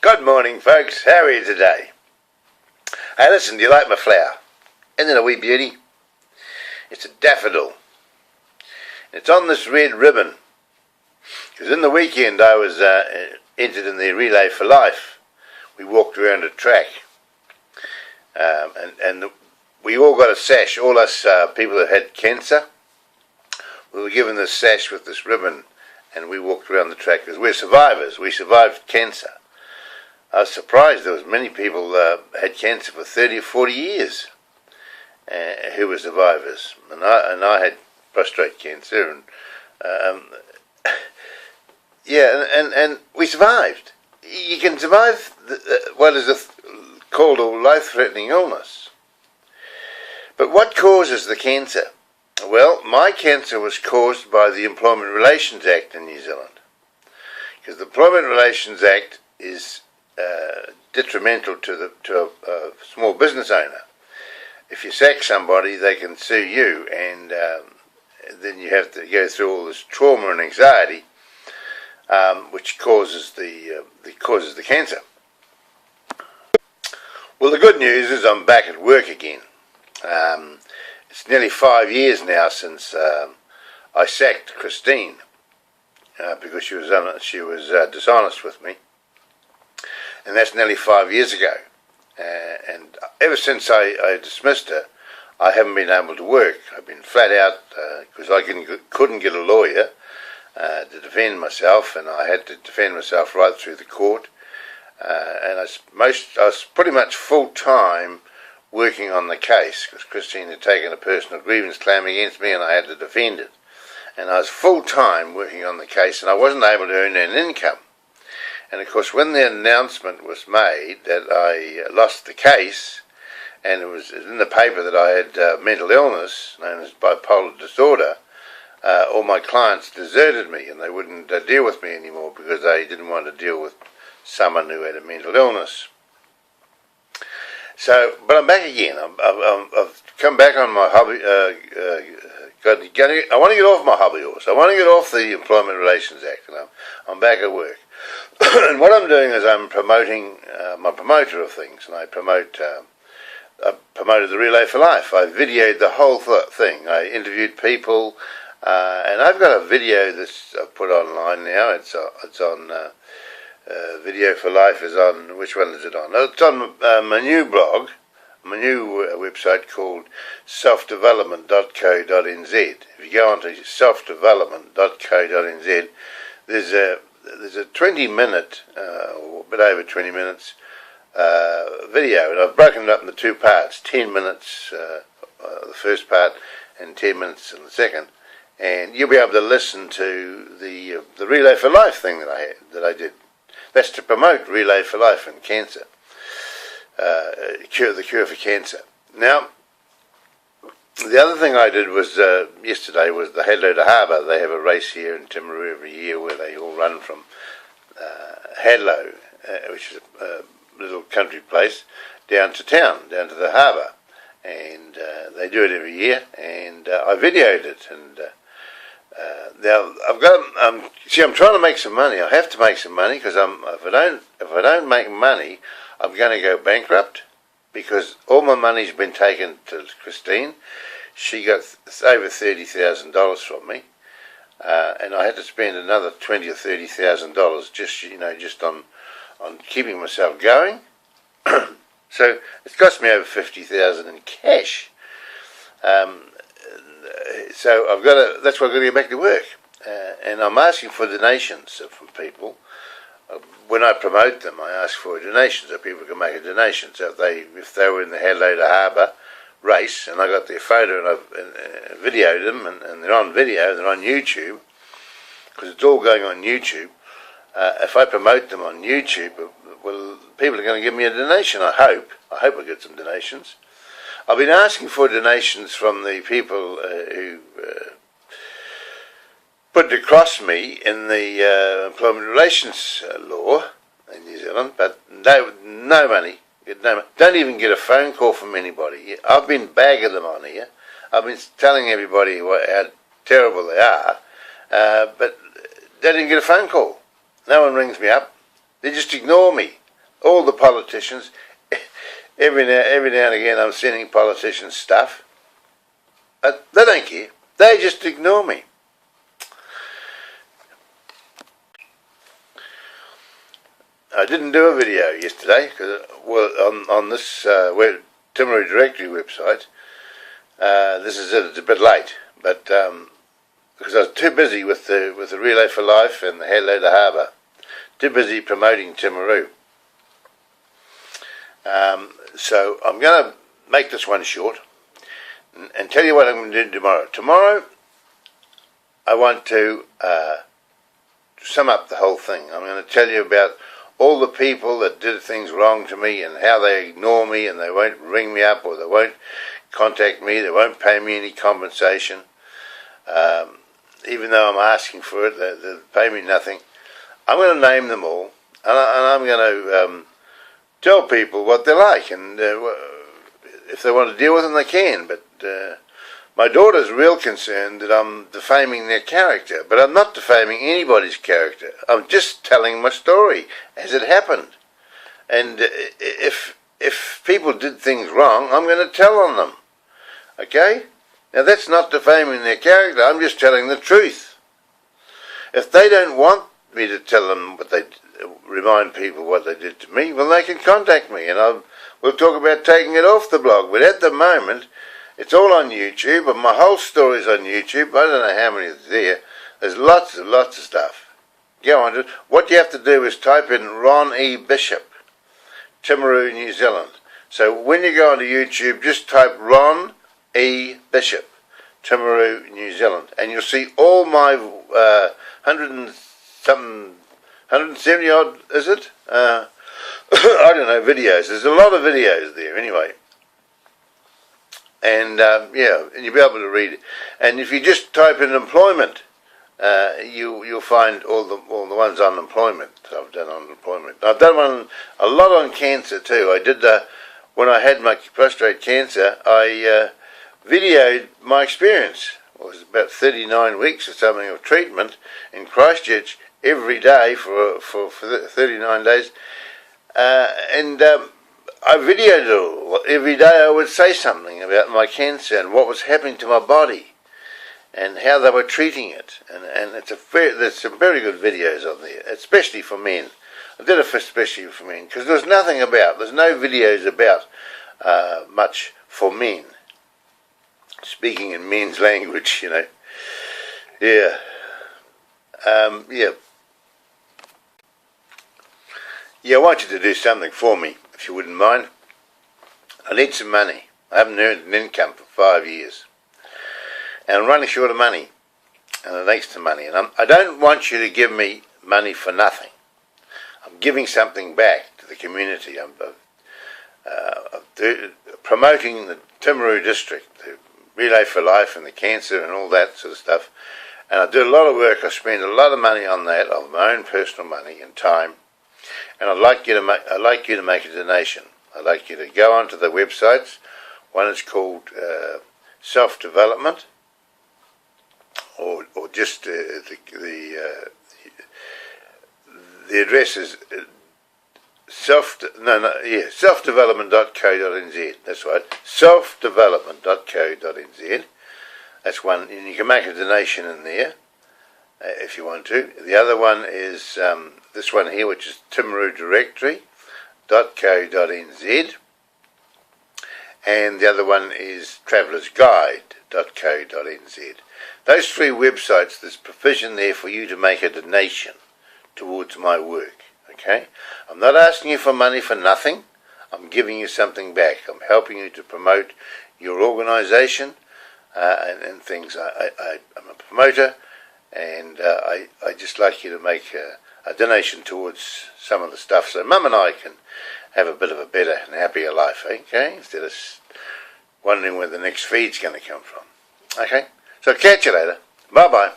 Good morning, folks. How are you today? Hey, listen, do you like my flower? Isn't it a wee beauty? It's a daffodil. It's on this red ribbon. Because in the weekend I was entered in the Relay for Life. We walked around a track. We all got a sash. All us people that had cancer, we were given this sash with this ribbon. And we walked around the track because we're survivors. We survived cancer. I was surprised there was many people had cancer for 30 or 40 years who were survivors. And I had prostate cancer, and and we survived. You can survive what is called a life-threatening illness. But what causes the cancer? Well, my cancer was caused by the Employment Relations Act in New Zealand. Because the Employment Relations Act is detrimental to a small business owner. If you sack somebody, they can sue you, and then you have to go through all this trauma and anxiety, which causes the cancer. Well, the good news is I'm back at work again. It's nearly 5 years now since I sacked Christine because she was dishonest with me. And that's nearly 5 years ago. And ever since I dismissed her, I haven't been able to work. I've been flat out because I couldn't get a lawyer to defend myself, and I had to defend myself right through the court. And I was pretty much full-time working on the case because Christine had taken a personal grievance claim against me and I had to defend it. And I was full-time working on the case, and I wasn't able to earn an income. And of course, when the announcement was made that I lost the case, and it was in the paper that I had mental illness, known as bipolar disorder, all my clients deserted me and they wouldn't deal with me anymore because they didn't want to deal with someone who had a mental illness. So, but I'm back again. I've come back on my hobby. I want to get off my hobby horse. I want to get off the Employment Relations Act, and I'm back at work. And what I'm doing is I'm promoting, I'm a promoter of things, and I promoted the Relay for Life. I videoed the whole thing. I interviewed people, and I've got a video that's I've put online now. It's on Video for Life is on, which one is it on? It's on my new blog, my new website called selfdevelopment.co.nz. If you go onto selfdevelopment.co.nz, there's a 20-minute, or a bit over 20 minutes, video, and I've broken it up into two parts, 10 minutes the first part and 10 minutes in the second, and you'll be able to listen to the Relay for Life thing that I did. That's to promote Relay for Life and cancer, the cure for cancer. Now, the other thing I did was yesterday was the Hadlow to Harbour. They have a race here in Timaru every year where they all run from Hadlow, which is a little country place, down to town, down to the harbour, and they do it every year. And I videoed it, and now I've got. I'm trying to make some money. I have to make some money because if I don't make money, I'm going to go bankrupt because all my money's been taken to Christine. She got over $30,000 from me, and I had to spend another $20,000 or $30,000 just on keeping myself going. So it's cost me over $50,000 in cash. So that's why I've got to get back to work, and I'm asking for donations from people. When I promote them, I ask for a donation so people can make a donation. So if they were in the Hadlow to Harbour race, and I got their photo and I've videoed them, and they're on video, they're on YouTube, because it's all going on YouTube. If I promote them on YouTube, well, people are going to give me a donation. I hope I get some donations. I've been asking for donations from the people who put it across me in the employment relations law in New Zealand, but no money. Don't even get a phone call from anybody. I've been bagging them on here. I've been telling everybody how terrible they are, but they didn't get a phone call. No one rings me up. They just ignore me. all the politicians. Every now and again I'm sending politicians stuff. They don't care. They just ignore me. I didn't do a video yesterday because, well, on this Timaru Directory website. This is it. It's a bit late, but because I was too busy with the Relay for Life and the Hadlow to Harbour, too busy promoting Timaru. So I'm going to make this one short and tell you what I'm going to do tomorrow. Tomorrow, I want to sum up the whole thing. I'm going to tell you about all the people that did things wrong to me and how they ignore me and they won't ring me up or they won't contact me, they won't pay me any compensation. Even though I'm asking for it, they'll pay me nothing. I'm going to name them all, and I'm going to tell people what they're like, and if they want to deal with them, they can. But my daughter's real concerned that I'm defaming their character, but I'm not defaming anybody's character. I'm just telling my story as it happened. And if people did things wrong, I'm going to tell on them. Okay? Now that's not defaming their character, I'm just telling the truth. If they don't want me to tell them remind people what they did to me, well, they can contact me and we'll talk about taking it off the blog. But at the moment, it's all on YouTube, and my whole story's on YouTube. I don't know how many is there. There's lots of stuff. Go on to it. What you have to do is type in Ron E. Bishop, Timaru, New Zealand. So when you go onto YouTube, just type Ron E. Bishop, Timaru, New Zealand, and you'll see all my 170 odd, is it? I don't know, videos. There's a lot of videos there anyway. And yeah, and you'll be able to read it. And if you just type in employment, you'll find all the ones on employment. I've done on employment. I've done a lot on cancer too. I did when I had my prostate cancer. I videoed my experience. It was about 39 weeks or something of treatment in Christchurch every day for 39 days, and I videoed it all. Every day I would say something about my cancer and what was happening to my body and how they were treating it. And there's some very good videos on there, especially for men. I did it especially for men because there's no videos about much for men. Speaking in men's language, you know. Yeah. Yeah, I want you to do something for me, if you wouldn't mind. I need some money. I haven't earned an income for 5 years. And I'm running short of money. And next to money. And I don't want you to give me money for nothing. I'm giving something back to the community. I'm promoting the Timaru district, the Relay for Life and the cancer and all that sort of stuff. And I do a lot of work. I spend a lot of money on that, of my own personal money and time. And I'd like you to make a donation. I'd like you to go onto the websites. One is called Self-Development, or just the address is selfdevelopment.co.nz. That's right, selfdevelopment.co.nz. That's one, and you can make a donation in there if you want to. The other one is this one here, which is timarudirectory.co.nz, and the other one is travellersguide.co.nz. Those three websites, there's provision there for you to make a donation towards my work. Okay, I'm not asking you for money for nothing. I'm giving you something back. I'm helping you to promote your organisation and things. I'm a promoter, and I just like you to make a donation towards some of the stuff so Mum and I can have a bit of a better and happier life, okay? Instead of wondering where the next feed's going to come from. Okay, so catch you later. Bye-bye.